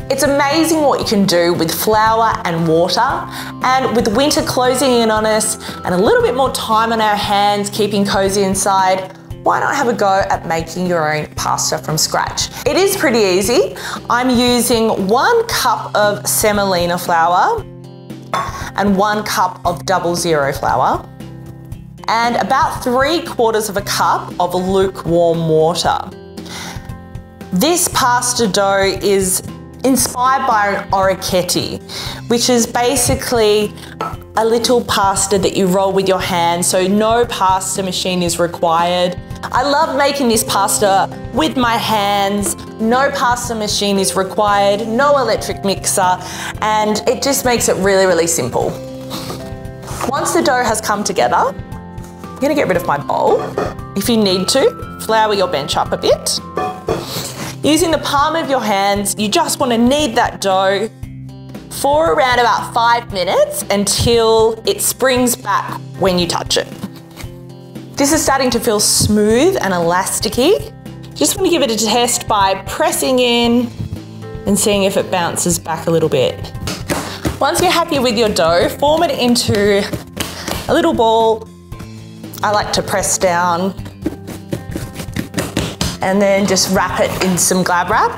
It's amazing what you can do with flour and water, and with winter closing in on us and a little bit more time on our hands keeping cozy inside, why not have a go at making your own pasta from scratch? It is pretty easy. I'm using 1 cup of semolina flour and 1 cup of 00 flour, and about 3/4 of a cup of lukewarm water. This pasta dough is inspired by an orecchiette, which is basically a little pasta that you roll with your hands, so no pasta machine is required. I love making this pasta with my hands, no pasta machine is required, no electric mixer, and it just makes it really, really simple. Once the dough has come together, I'm gonna get rid of my bowl. If you need to, flour your bench up a bit. Using the palm of your hands, you just want to knead that dough for around about 5 minutes until it springs back when you touch it. This is starting to feel smooth and elasticy. Just want to give it a test by pressing in and seeing if it bounces back a little bit. Once you're happy with your dough, form it into a little ball. I like to press down and then just wrap it in some Glad wrap.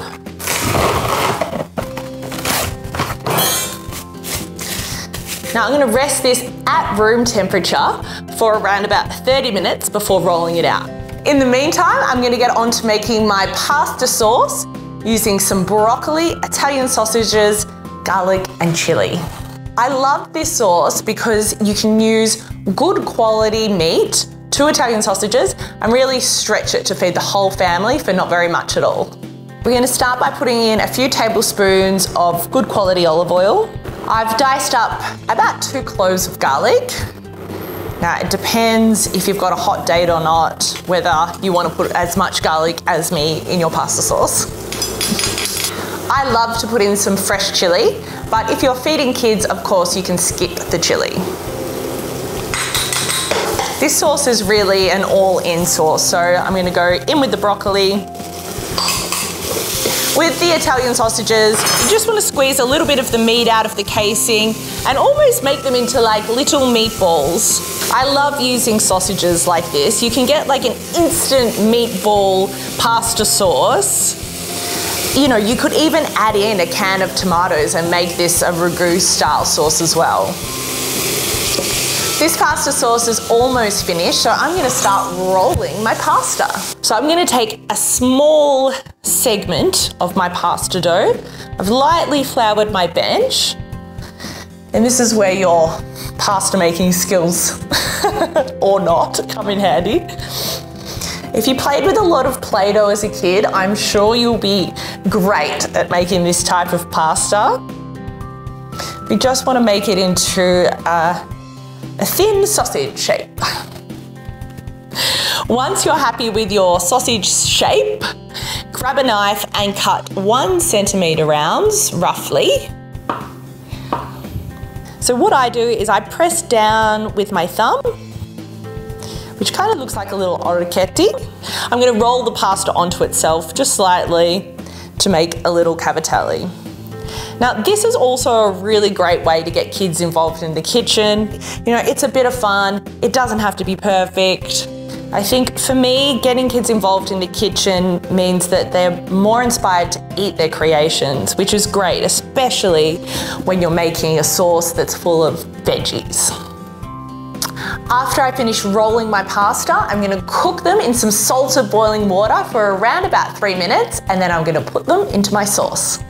Now I'm going to rest this at room temperature for around about 30 minutes before rolling it out. In the meantime, I'm going to get on to making my pasta sauce using some broccoli, Italian sausages, garlic and chili. I love this sauce because you can use good quality meat, 2 Italian sausages, and really stretch it to feed the whole family for not very much at all. We're going to start by putting in a few tablespoons of good quality olive oil. I've diced up about 2 cloves of garlic. Now it depends if you've got a hot date or not, whether you want to put as much garlic as me in your pasta sauce. I love to put in some fresh chili, but if you're feeding kids, of course, you can skip the chili. This sauce is really an all-in sauce, so I'm going to go in with the broccoli. With the Italian sausages, you just want to squeeze a little bit of the meat out of the casing and almost make them into like little meatballs. I love using sausages like this. You can get like an instant meatball pasta sauce. You know, you could even add in a can of tomatoes and make this a ragu style sauce as well. This pasta sauce is almost finished, so I'm going to start rolling my pasta. So I'm going to take a small segment of my pasta dough. I've lightly floured my bench, and this is where your pasta making skills, or not, come in handy. If you played with a lot of Play-Doh as a kid, I'm sure you'll be great at making this type of pasta. We just want to make it into a thin sausage shape. Once you're happy with your sausage shape, grab a knife and cut 1 centimetre rounds, roughly. So what I do is I press down with my thumb, which kind of looks like a little orecchiette. I'm going to roll the pasta onto itself just slightly to make a little cavatelli. Now, this is also a really great way to get kids involved in the kitchen. You know, it's a bit of fun. It doesn't have to be perfect. I think for me, getting kids involved in the kitchen means that they're more inspired to eat their creations, which is great, especially when you're making a sauce that's full of veggies. After I finish rolling my pasta, I'm going to cook them in some salted boiling water for around about 3 minutes, and then I'm going to put them into my sauce.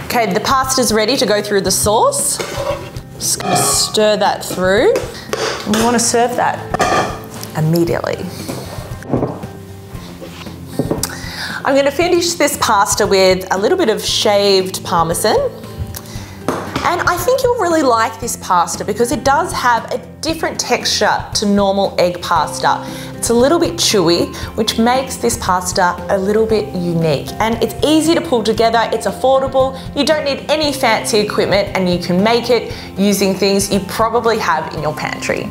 Okay, the pasta's ready to go through the sauce. Just going to stir that through. And we want to serve that immediately. I'm going to finish this pasta with a little bit of shaved parmesan. And I think you'll really like this pasta because it does have a different texture to normal egg pasta. It's a little bit chewy, which makes this pasta a little bit unique. And it's easy to pull together, it's affordable, you don't need any fancy equipment, and you can make it using things you probably have in your pantry.